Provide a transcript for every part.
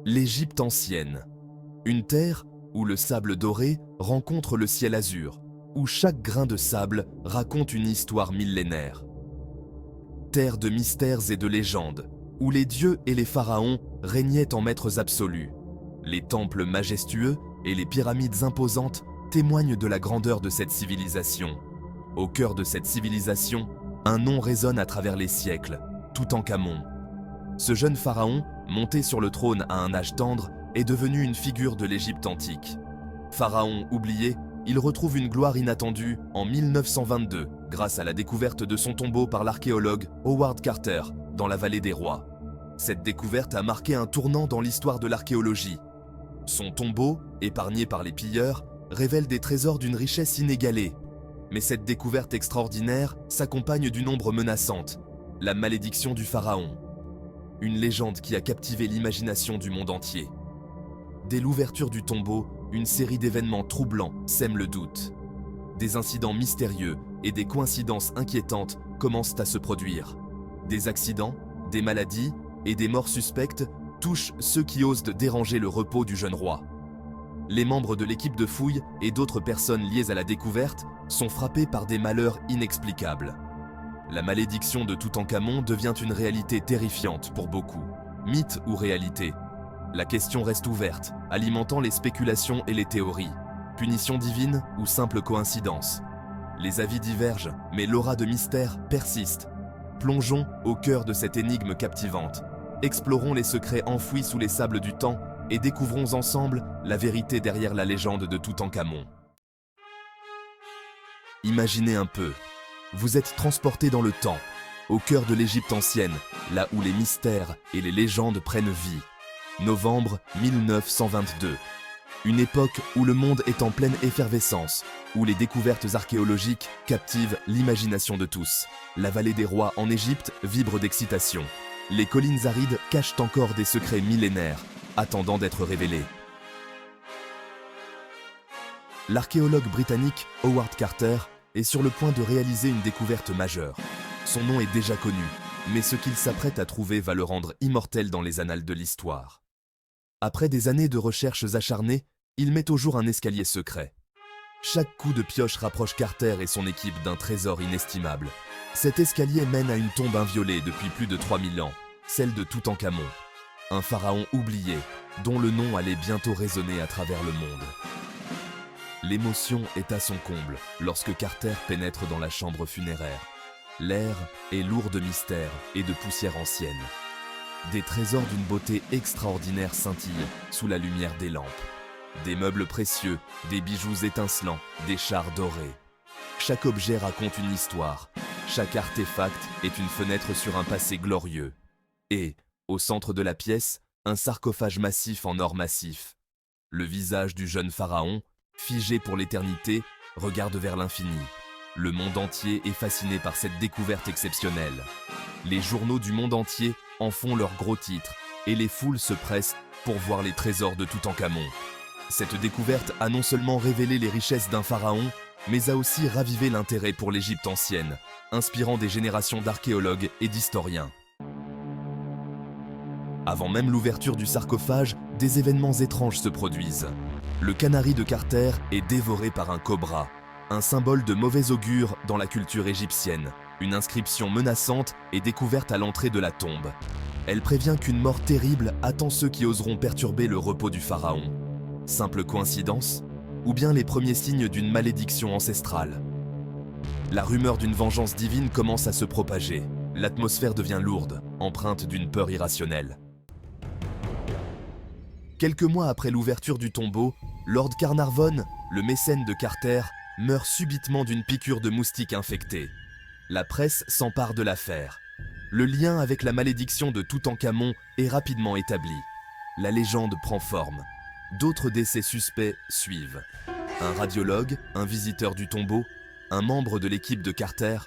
L'Égypte ancienne. Une terre où le sable doré rencontre le ciel azur, où chaque grain de sable raconte une histoire millénaire. Terre de mystères et de légendes, où les dieux et les pharaons régnaient en maîtres absolus. Les temples majestueux et les pyramides imposantes témoignent de la grandeur de cette civilisation. Au cœur de cette civilisation, un nom résonne à travers les siècles, Toutankhamon. Ce jeune pharaon, monté sur le trône à un âge tendre, est devenu une figure de l'Égypte antique. Pharaon oublié, il retrouve une gloire inattendue en 1922 grâce à la découverte de son tombeau par l'archéologue Howard Carter dans la vallée des rois. Cette découverte a marqué un tournant dans l'histoire de l'archéologie. Son tombeau, épargné par les pilleurs, révèle des trésors d'une richesse inégalée. Mais cette découverte extraordinaire s'accompagne d'une ombre menaçante, la malédiction du pharaon. Une légende qui a captivé l'imagination du monde entier. Dès l'ouverture du tombeau, une série d'événements troublants sème le doute. Des incidents mystérieux et des coïncidences inquiétantes commencent à se produire. Des accidents, des maladies et des morts suspectes touchent ceux qui osent déranger le repos du jeune roi. Les membres de l'équipe de fouilles et d'autres personnes liées à la découverte sont frappés par des malheurs inexplicables. La malédiction de Toutankhamon devient une réalité terrifiante pour beaucoup. Mythe ou réalité? La question reste ouverte, alimentant les spéculations et les théories. Punition divine ou simple coïncidence? Les avis divergent, mais l'aura de mystère persiste. Plongeons au cœur de cette énigme captivante. Explorons les secrets enfouis sous les sables du temps et découvrons ensemble la vérité derrière la légende de Toutankhamon. Imaginez un peu. Vous êtes transporté dans le temps, au cœur de l'Égypte ancienne, là où les mystères et les légendes prennent vie. Novembre 1922. Une époque où le monde est en pleine effervescence, où les découvertes archéologiques captivent l'imagination de tous. La vallée des rois en Égypte vibre d'excitation. Les collines arides cachent encore des secrets millénaires, attendant d'être révélés. L'archéologue britannique Howard Carter est sur le point de réaliser une découverte majeure. Son nom est déjà connu, mais ce qu'il s'apprête à trouver va le rendre immortel dans les annales de l'histoire. Après des années de recherches acharnées, il met au jour un escalier secret. Chaque coup de pioche rapproche Carter et son équipe d'un trésor inestimable. Cet escalier mène à une tombe inviolée depuis plus de 3000 ans, celle de Toutankhamon, un pharaon oublié, dont le nom allait bientôt résonner à travers le monde. L'émotion est à son comble lorsque Carter pénètre dans la chambre funéraire. L'air est lourd de mystère et de poussière ancienne. Des trésors d'une beauté extraordinaire scintillent sous la lumière des lampes. Des meubles précieux, des bijoux étincelants, des chars dorés. Chaque objet raconte une histoire. Chaque artefact est une fenêtre sur un passé glorieux. Et, au centre de la pièce, un sarcophage massif en or massif. Le visage du jeune pharaon, figé pour l'éternité, regarde vers l'infini. Le monde entier est fasciné par cette découverte exceptionnelle. Les journaux du monde entier en font leurs gros titres et les foules se pressent pour voir les trésors de Toutankhamon. Cette découverte a non seulement révélé les richesses d'un pharaon, mais a aussi ravivé l'intérêt pour l'Égypte ancienne, inspirant des générations d'archéologues et d'historiens. Avant même l'ouverture du sarcophage, des événements étranges se produisent. Le canari de Carter est dévoré par un cobra, un symbole de mauvais augure dans la culture égyptienne. Une inscription menaçante est découverte à l'entrée de la tombe. Elle prévient qu'une mort terrible attend ceux qui oseront perturber le repos du pharaon. Simple coïncidence? Ou bien les premiers signes d'une malédiction ancestrale? La rumeur d'une vengeance divine commence à se propager. L'atmosphère devient lourde, empreinte d'une peur irrationnelle. Quelques mois après l'ouverture du tombeau, Lord Carnarvon, le mécène de Carter, meurt subitement d'une piqûre de moustique infectée. La presse s'empare de l'affaire. Le lien avec la malédiction de Toutankhamon est rapidement établi. La légende prend forme. D'autres décès suspects suivent. Un radiologue, un visiteur du tombeau, un membre de l'équipe de Carter,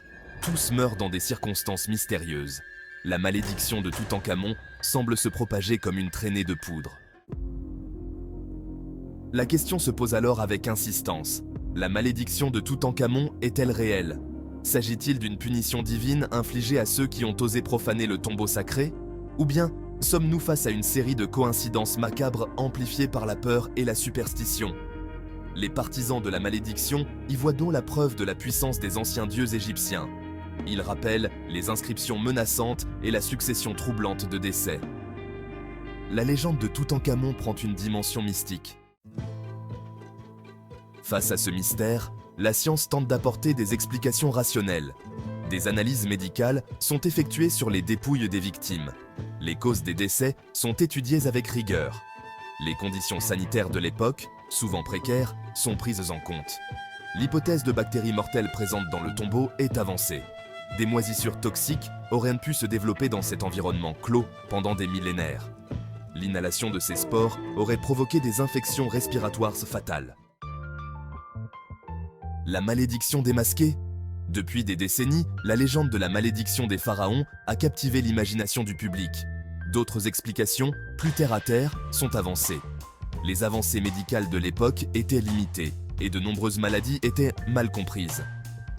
tous meurent dans des circonstances mystérieuses. La malédiction de Toutankhamon semble se propager comme une traînée de poudre. La question se pose alors avec insistance. La malédiction de Toutankhamon est-elle réelle? S'agit-il d'une punition divine infligée à ceux qui ont osé profaner le tombeau sacré? Ou bien Sommes-nous face à une série de coïncidences macabres amplifiées par la peur et la superstition? Les partisans de la malédiction y voient donc la preuve de la puissance des anciens dieux égyptiens. Ils rappellent les inscriptions menaçantes et la succession troublante de décès. La légende de Toutankhamon prend une dimension mystique. Face à ce mystère, la science tente d'apporter des explications rationnelles. Des analyses médicales sont effectuées sur les dépouilles des victimes. Les causes des décès sont étudiées avec rigueur. Les conditions sanitaires de l'époque, souvent précaires, sont prises en compte. L'hypothèse de bactéries mortelles présentes dans le tombeau est avancée. Des moisissures toxiques auraient pu se développer dans cet environnement clos pendant des millénaires. L'inhalation de ces spores aurait provoqué des infections respiratoires fatales. La malédiction démasquée? Depuis des décennies, la légende de la malédiction des pharaons a captivé l'imagination du public. D'autres explications, plus terre-à-terre, sont avancées. Les avancées médicales de l'époque étaient limitées et de nombreuses maladies étaient mal comprises.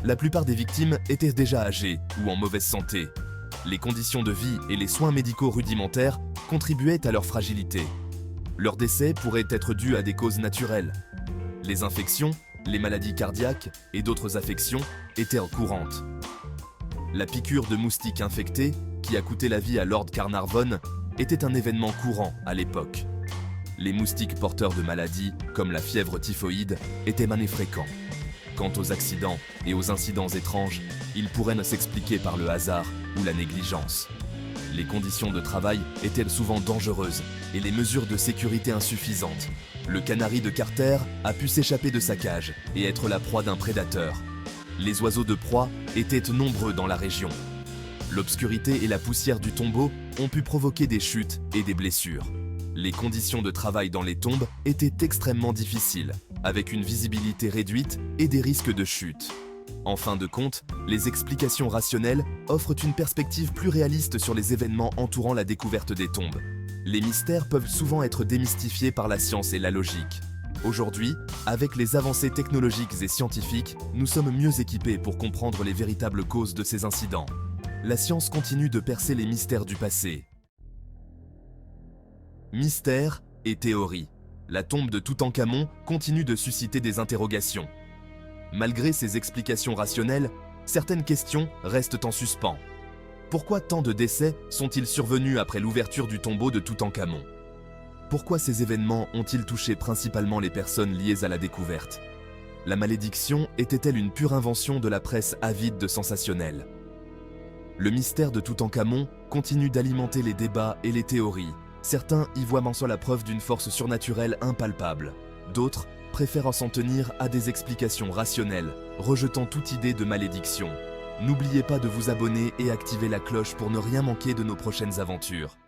La plupart des victimes étaient déjà âgées ou en mauvaise santé. Les conditions de vie et les soins médicaux rudimentaires contribuaient à leur fragilité. Leur décès pourrait être dû à des causes naturelles. Les infections, les maladies cardiaques et d'autres affections étaient courantes. La piqûre de moustiques infectés, qui a coûté la vie à Lord Carnarvon, était un événement courant à l'époque. Les moustiques porteurs de maladies, comme la fièvre typhoïde, étaient manés fréquents. Quant aux accidents et aux incidents étranges, ils pourraient ne s'expliquer par le hasard ou la négligence. Les conditions de travail étaient souvent dangereuses et les mesures de sécurité insuffisantes. Le canari de Carter a pu s'échapper de sa cage et être la proie d'un prédateur. Les oiseaux de proie étaient nombreux dans la région. L'obscurité et la poussière du tombeau ont pu provoquer des chutes et des blessures. Les conditions de travail dans les tombes étaient extrêmement difficiles, avec une visibilité réduite et des risques de chute. En fin de compte, les explications rationnelles offrent une perspective plus réaliste sur les événements entourant la découverte des tombes. Les mystères peuvent souvent être démystifiés par la science et la logique. Aujourd'hui, avec les avancées technologiques et scientifiques, nous sommes mieux équipés pour comprendre les véritables causes de ces incidents. La science continue de percer les mystères du passé. Mystères et théories. La tombe de Toutankhamon continue de susciter des interrogations. Malgré ces explications rationnelles, certaines questions restent en suspens. Pourquoi tant de décès sont-ils survenus après l'ouverture du tombeau de Toutankhamon? Pourquoi ces événements ont-ils touché principalement les personnes liées à la découverte? La malédiction était-elle une pure invention de la presse avide de sensationnel? Le mystère de Toutankhamon continue d'alimenter les débats et les théories. Certains y voient en soi la preuve d'une force surnaturelle impalpable. D'autres préfèrent s'en tenir à des explications rationnelles, rejetant toute idée de malédiction. N'oubliez pas de vous abonner et activer la cloche pour ne rien manquer de nos prochaines aventures.